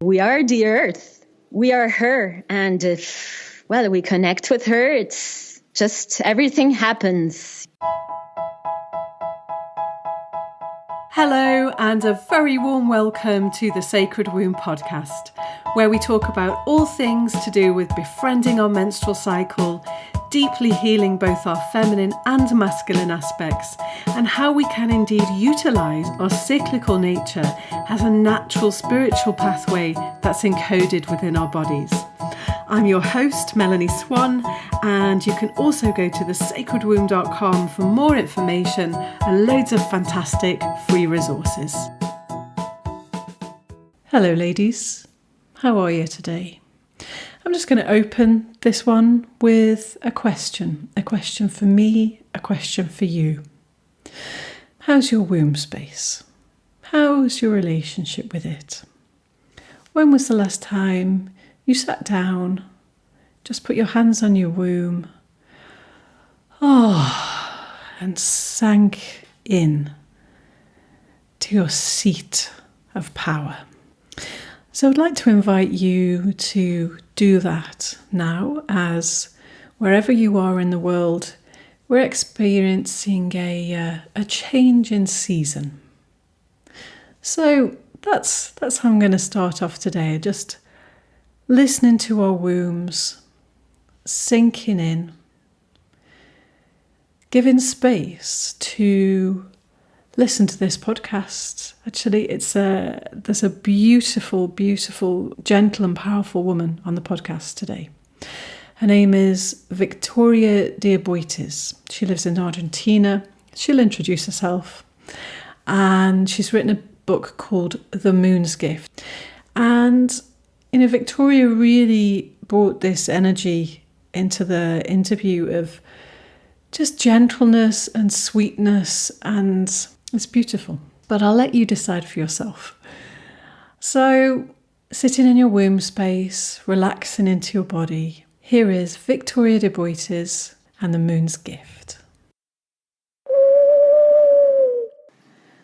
We are the earth. We are her. And if, we connect with her, it's just everything happens. Hello, and a very warm welcome to the Sacred Womb podcast, where we talk about all things to do with befriending our menstrual cycle, deeply healing both our feminine and masculine aspects, and how we can indeed utilise our cyclical nature as a natural spiritual pathway that's encoded within our bodies. I'm your host, Melanie Swan, and you can also go to thesacredwomb.com for more information and loads of fantastic free resources. Hello ladies, how are you today? I'm just going to open this one with a question for me, a question for you. How's your womb space? How's your relationship with it? When was the last time you sat down, just put your hands on your womb, and sank in to your seat of power? So I'd like to invite you to do that now, as wherever you are in the world, we're experiencing a change in season. So that's how I'm going to start off today, just listening to our wombs, sinking in, giving space to listen to this podcast. Actually, there's a beautiful, beautiful, gentle and powerful woman on the podcast today. Her name is Victoria de Aboitiz. She lives in Argentina. She'll introduce herself. And she's written a book called The Moon's Gift. And Victoria really brought this energy into the interview of just gentleness and sweetness, and it's beautiful. But I'll let you decide for yourself. So, sitting in your womb space, relaxing into your body, here is Victoria de Aboitiz and The Moon's Gift.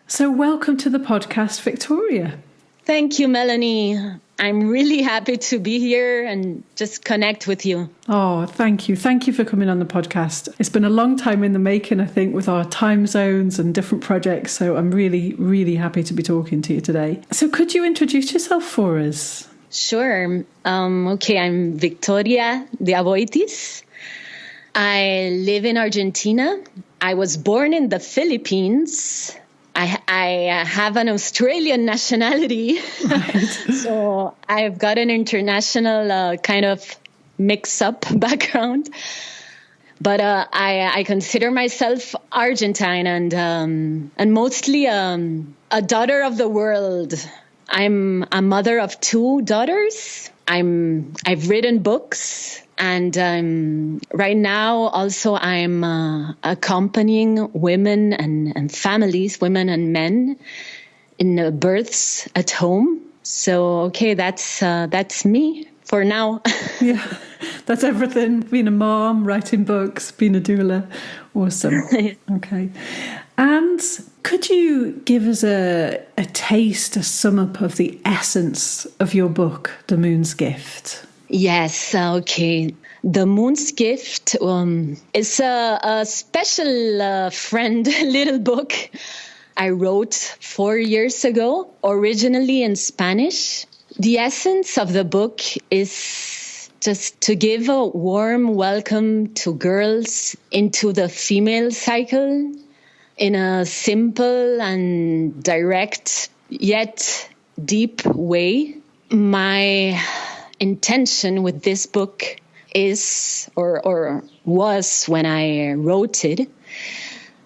So, welcome to the podcast, Victoria. Thank you, Melanie. I'm really happy to be here and just connect with you. Oh, thank you. Thank you for coming on the podcast. It's been a long time in the making, I think, with our time zones and different projects. So I'm really, really happy to be talking to you today. So could you introduce yourself for us? Sure. Okay, I'm Victoria de Aboitiz. I live in Argentina. I was born in the Philippines. I have an Australian nationality, right. So I've got an international kind of mix-up background. But I consider myself Argentine and mostly a daughter of the world. I'm a mother of two daughters. I've written books. And right now, also, I'm accompanying women and families, women and men, in births at home. So, okay, that's me for now. Yeah, that's everything. Being a mom, writing books, being a doula. Awesome. Okay. And could you give us a taste, a sum up of the essence of your book, The Moon's Gift? Yes, okay. The Moon's Gift is a special friend little book I wrote 4 years ago, originally in Spanish. The essence of the book is just to give a warm welcome to girls into the female cycle in a simple and direct yet deep way. My intention with this book is or was, when I wrote it,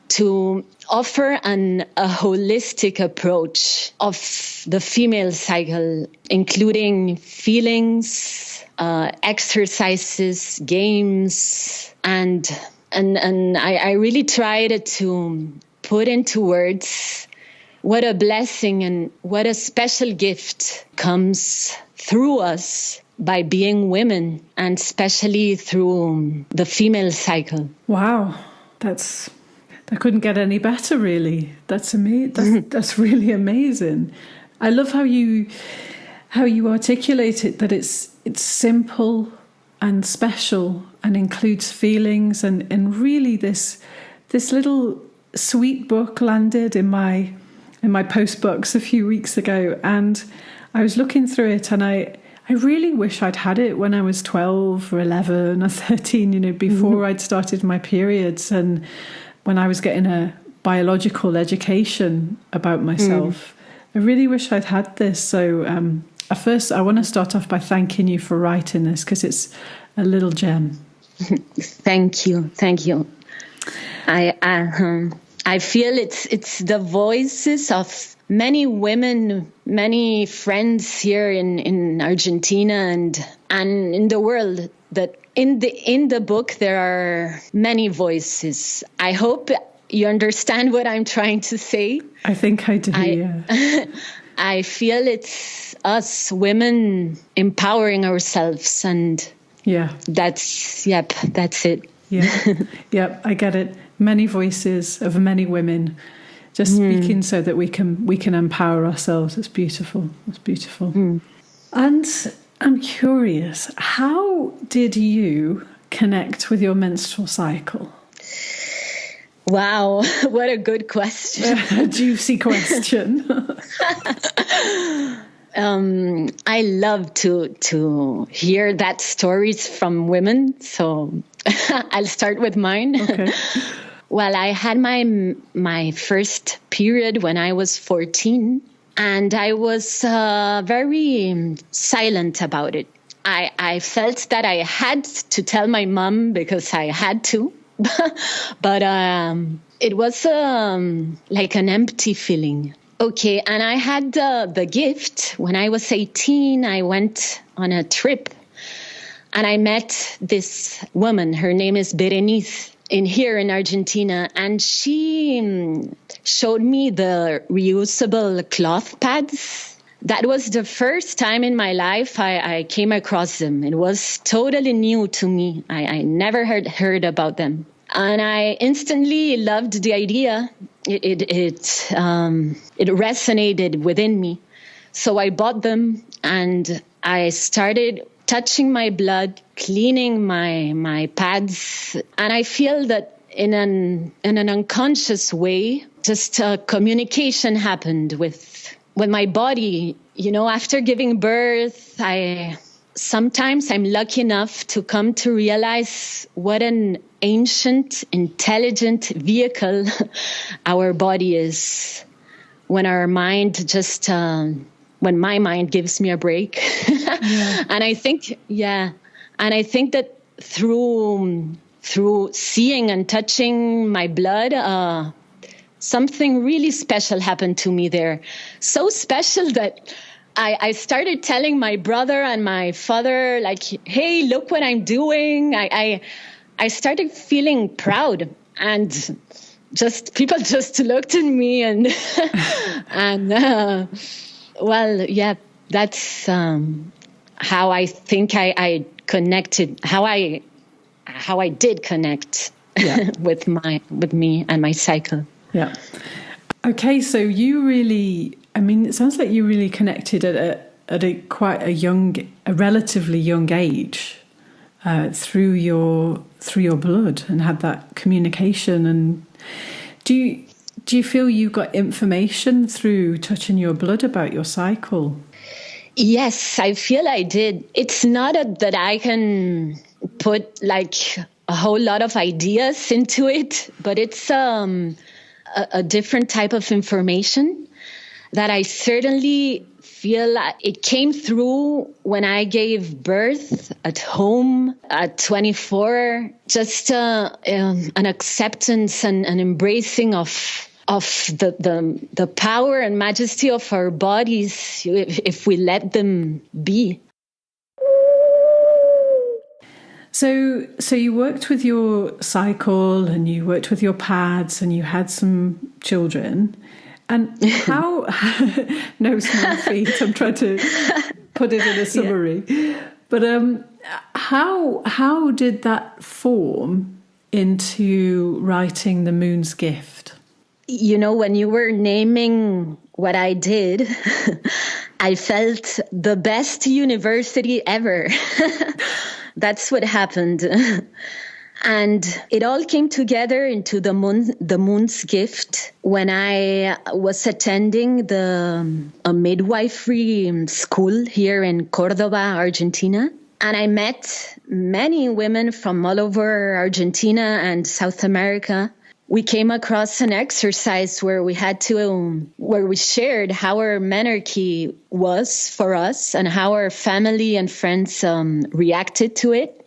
to offer a holistic approach of the female cycle, including feelings, exercises, games, and I really tried to put into words what a blessing and what a special gift comes through us by being women, and especially through the female cycle. Wow, that couldn't get any better, really. That's amazing. That's really amazing. I love how how you articulate it, that it's simple and special and includes feelings, and really this little sweet book landed in my post box a few weeks ago, and I was looking through it, and I really wish I'd had it when I was 12 or 11 or 13, before I'd started my periods, and when I was getting a biological education about myself. I really wish I'd had this. So first, I want to start off by thanking you for writing this, because it's a little gem. Thank you. I feel it's the voices of many women, many friends here in Argentina and in the world, that in the book there are many voices. I hope you understand what I'm trying to say. I think I do. I feel it's us women empowering ourselves, and that's it. Yeah, I get it. Many voices of many women just speaking so that we can empower ourselves. It's beautiful. And I'm curious, how did you connect with your menstrual cycle? Wow, what a good question. A juicy question. I love to hear that stories from women, so I'll start with mine. Okay. Well, I had my first period when I was 14, and I was very silent about it. I felt that I had to tell my mom because I had to. But it was like an empty feeling. Okay, and I had the gift. When I was 18, I went on a trip, and I met this woman. Her name is Berenice, here in Argentina, and she showed me the reusable cloth pads. That was the first time in my life I came across them. It was totally new to me. I never heard about them. And I instantly loved the idea. It resonated within me. So I bought them, and I started touching my blood, cleaning my pads. And I feel that in an unconscious way, just communication happened with my body. After giving birth, sometimes I'm lucky enough to come to realize what an ancient, intelligent vehicle our body is. When our mind just, when my mind gives me a break. Yeah. And I think that through seeing and touching my blood, something really special happened to me there. So special that I started telling my brother and my father, like, hey, look what I'm doing. I started feeling proud, and people just looked at me and that's how I think I connected, how I did connect with me and my cycle. Yeah. Okay, so you really, it sounds like you really connected at a relatively young age through your blood, and had that communication. And do you feel you got information through touching your blood about your cycle? Yes, I feel I did. It's not that I can put like a whole lot of ideas into it, but it's a different type of information that I certainly feel it came through when I gave birth at home at 24. Just an acceptance and an embracing of the power and majesty of our bodies if we let them be. So you worked with your cycle, and you worked with your pads, and you had some children. And how, no small feat, I'm trying to put it in a summary. Yeah. But how did that form into writing The Moon's Gift? When you were naming what I did, I felt the best university ever. That's what happened. And it all came together into the moon's gift when I was attending a midwifery school here in Cordoba, Argentina. And I met many women from all over Argentina and South America. We came across an exercise where we shared how our menarche was for us and how our family and friends reacted to it.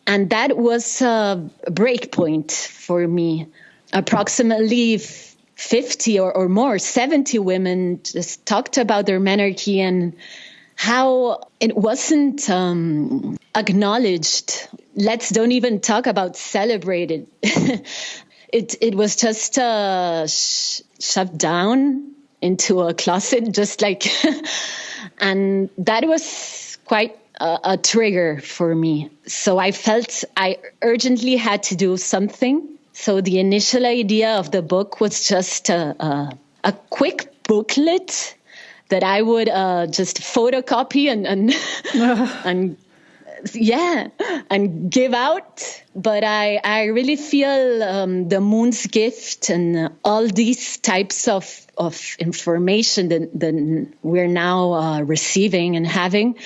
And that was a break point for me. Approximately 50 or more, 70 women just talked about their menarche and how it wasn't acknowledged. Let's don't even talk about celebrated. It was just shoved down into a closet, just like, and that was quite a trigger for me. So I felt I urgently had to do something. So the initial idea of the book was just a quick booklet that I would just photocopy and give out. But I really feel the moon's gift and all these types of information that we're now receiving and having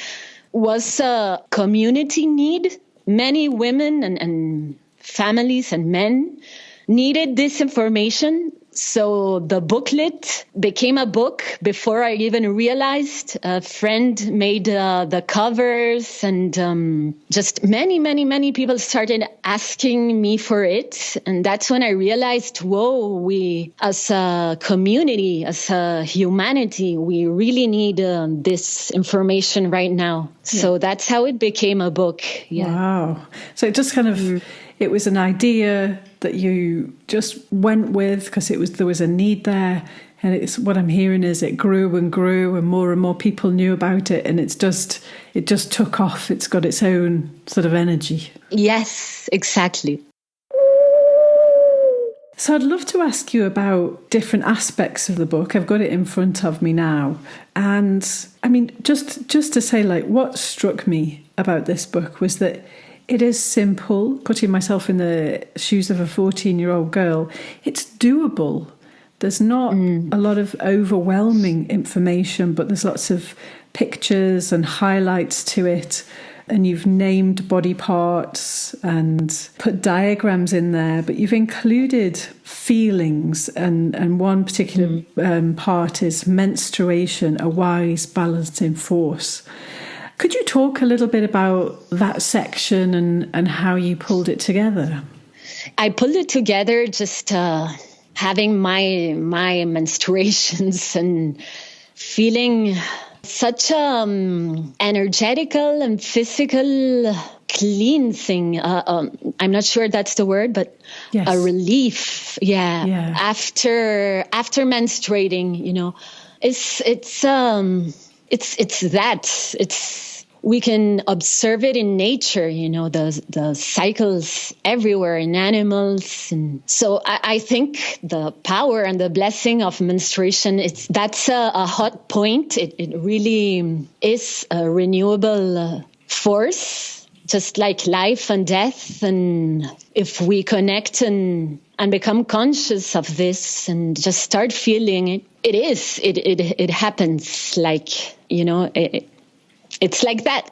was a community need. Many women and families and men needed this information. So the booklet became a book before I even realized. A friend made the covers, and just many people started asking me for it. And that's when I realized, whoa, we as a community, as a humanity, we really need this information right now. Yeah. So that's how it became a book. Yeah. Wow. So it just kind of, it was an idea that you just went with because there was a need there, and it's what I'm hearing is it grew and more people knew about it, and it just took off. It's got its own sort of energy. Yes, exactly. So I'd love to ask you about different aspects of the book. I've got it in front of me now, and I mean, just to say, like, what struck me about this book was that it is simple. Putting myself in the shoes of a 14-year-old girl, it's doable. There's not a lot of overwhelming information, but there's lots of pictures and highlights to it. And you've named body parts and put diagrams in there, but you've included feelings. And one particular part is menstruation, a wise balancing force. Could you talk a little bit about that section and how you pulled it together? I pulled it together just having my menstruations and feeling such energetical and physical cleansing. I'm not sure that's the word, but yes. A relief. Yeah. After menstruating, you know, it's we can observe it in nature, you know, the cycles everywhere in animals. And so I think the power and the blessing of menstruation, that's a hot point. It really is a renewable force, just like life and death. And if we connect and become conscious of this and just start feeling it, it happens, like, you know, it's like that.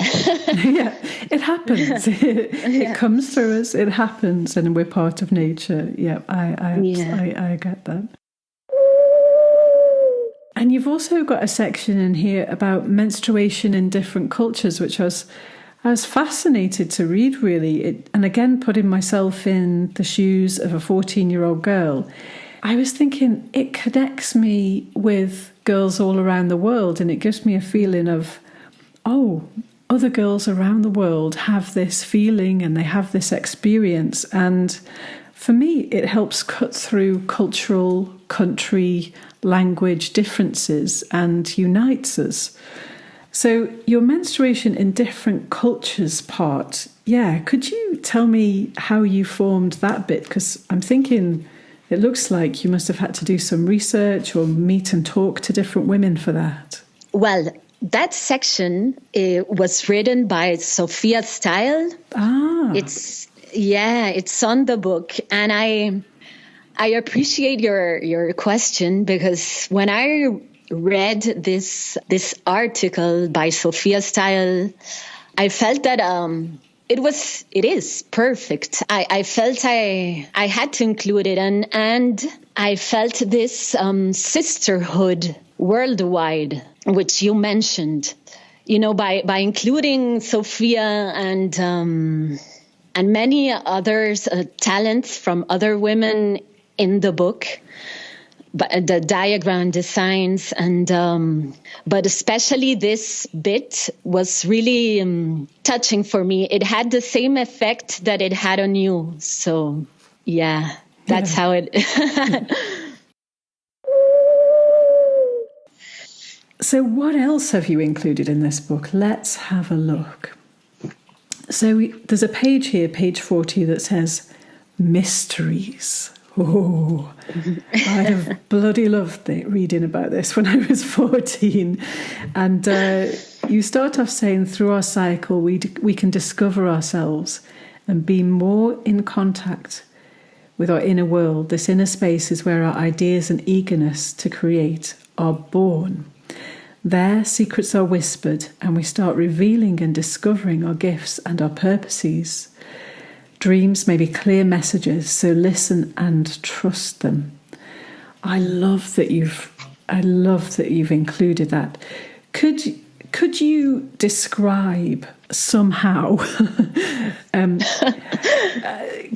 Yeah, it happens. It comes through us. It happens, and we're part of nature. Yeah, I get that. And you've also got a section in here about menstruation in different cultures, which I was fascinated to read, really. And again, putting myself in the shoes of a 14-year-old girl, I was thinking it connects me with girls all around the world, and it gives me a feeling of, oh, other girls around the world have this feeling and they have this experience. And for me, it helps cut through cultural, country, language differences and unites us. So your menstruation in different cultures part, could you tell me how you formed that bit? Because I'm thinking it looks like you must have had to do some research or meet and talk to different women for that. Well, that section was written by Sophia Style. It's on the book, and I appreciate your question, because when I read this article by Sophia Style, I felt that it is perfect. I felt I had to include it, and I felt this sisterhood worldwide, which you mentioned, by including Sophia and many others, talents from other women in the book, but the diagram designs, and but especially this bit was really touching for me. It had the same effect that it had on you. So yeah, that's how it. So what else have you included in this book? Let's have a look. So there's a page here, page 40, that says mysteries. Oh, I'd have bloody loved reading about this when I was 14. And you start off saying, through our cycle, we can discover ourselves and be more in contact with our inner world. This inner space is where our ideas and eagerness to create are born. There, secrets are whispered, and we start revealing and discovering our gifts and our purposes. Dreams may be clear messages, so listen and trust them. I love that you've included that. Could you describe somehow?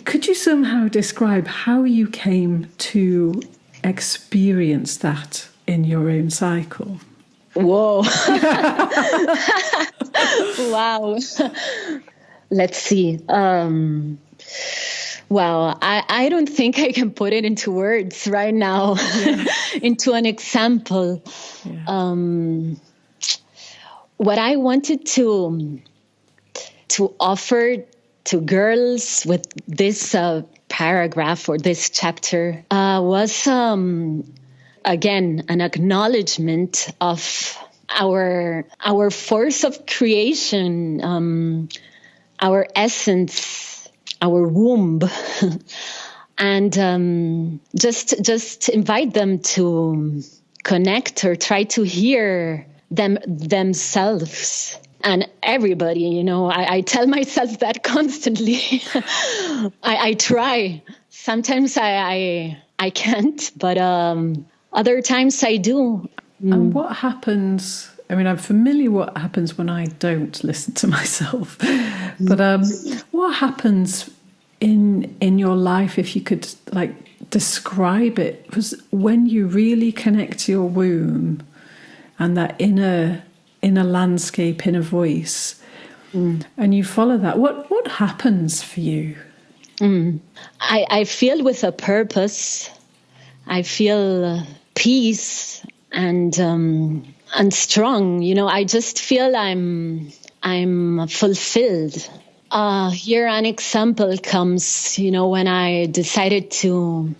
Could you somehow describe how you came to experience that in your own cycle? Whoa! Wow. Let's see. Well, I don't think I can put it into words right now, into an example. Yeah. What I wanted to offer to girls with this paragraph or this chapter was, again, an acknowledgement of our force of creation, our essence, our womb, and just invite them to connect or try to hear themselves. And everybody, I tell myself that constantly. I try. Sometimes I can't, but other times I do. And what happens? I mean, I'm familiar what happens when I don't listen to myself. But what happens in your life, if you could describe it, was when you really connect to your womb and that inner landscape, inner voice, and you follow that. What happens for you? I feel with a purpose. I feel peace and strong. I just feel I'm fulfilled. Here an example comes, when I decided to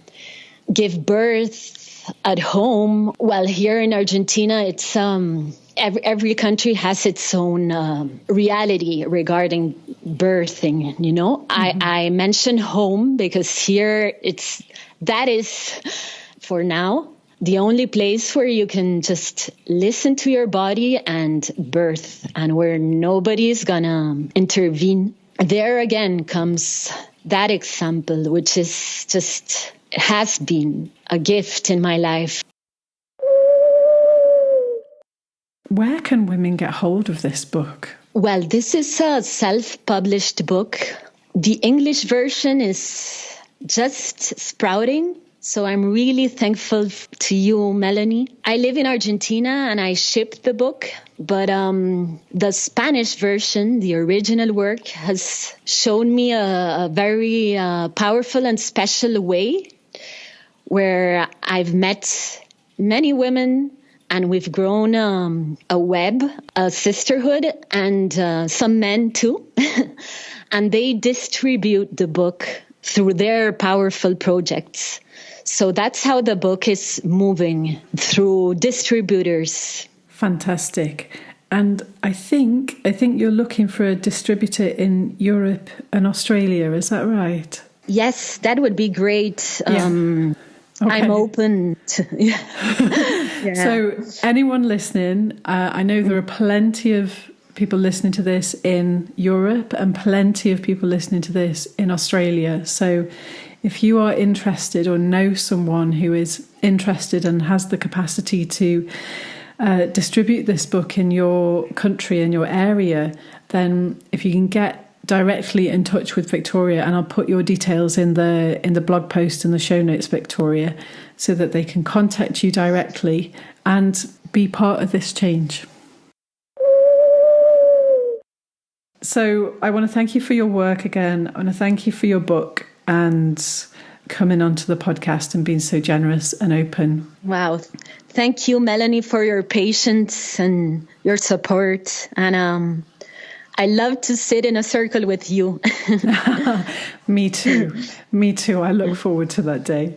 give birth at home. Well, here in Argentina, it's every country has its own reality regarding birthing. I mention home because here that is for now the only place where you can just listen to your body and birth, and where nobody's gonna intervene. There again comes that example, which is just has been a gift in my life. Where can women get hold of this book? Well, this is a self-published book. The English version is just sprouting. So I'm really thankful to you, Melanie. I live in Argentina and I shipped the book, but the Spanish version, the original work, has shown me a very powerful and special way where I've met many women and we've grown a web, a sisterhood, and some men too. And they distribute the book through their powerful projects. So that's how the book is moving, through distributors. Fantastic. And I think you're looking for a distributor in Europe and Australia. Is that right? Yes, that would be great. Yeah. Okay. I'm open to. Yeah. So anyone listening, I know there are plenty of people listening to this in Europe and plenty of people listening to this in Australia. So if you are interested or know someone who is interested and has the capacity to distribute this book in your country, in your area, then if you can get directly in touch with Victoria, and I'll put your details in the blog post and the show notes, Victoria, so that they can contact you directly and be part of this change. So I want to thank you for your work again. I want to thank you for your book and coming onto the podcast and being so generous and open. Wow. Thank you, Melanie, for your patience and your support. And I love to sit in a circle with you. Me too. Me too. I look forward to that day.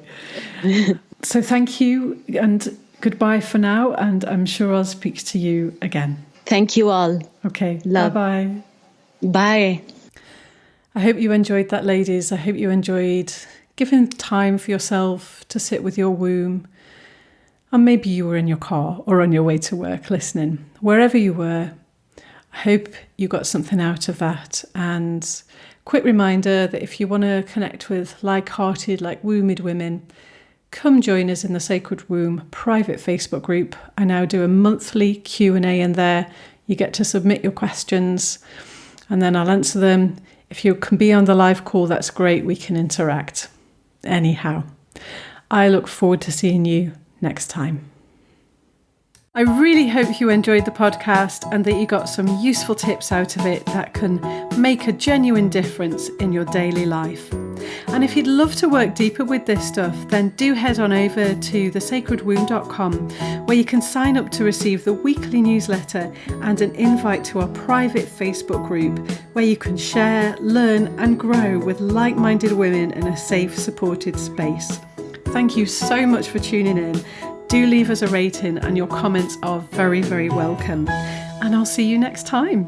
So thank you and goodbye for now. And I'm sure I'll speak to you again. Thank you all. Okay. Love. Bye-bye. Bye. I hope you enjoyed that, ladies. I hope you enjoyed giving time for yourself to sit with your womb. And maybe you were in your car or on your way to work listening. Wherever you were, I hope you got something out of that. And quick reminder that if you want to connect with like-hearted, like-wombed women, come join us in the Sacred Womb private Facebook group. I now do a monthly Q&A in there. You get to submit your questions and then I'll answer them. If you can be on the live call, that's great. We can interact. Anyhow, I look forward to seeing you next time. I really hope you enjoyed the podcast and that you got some useful tips out of it that can make a genuine difference in your daily life. And if you'd love to work deeper with this stuff, then do head on over to thesacredwomb.com, where you can sign up to receive the weekly newsletter and an invite to our private Facebook group where you can share, learn and grow with like-minded women in a safe, supported space. Thank you so much for tuning in. Do leave us a rating and your comments are very, very welcome. And I'll see you next time.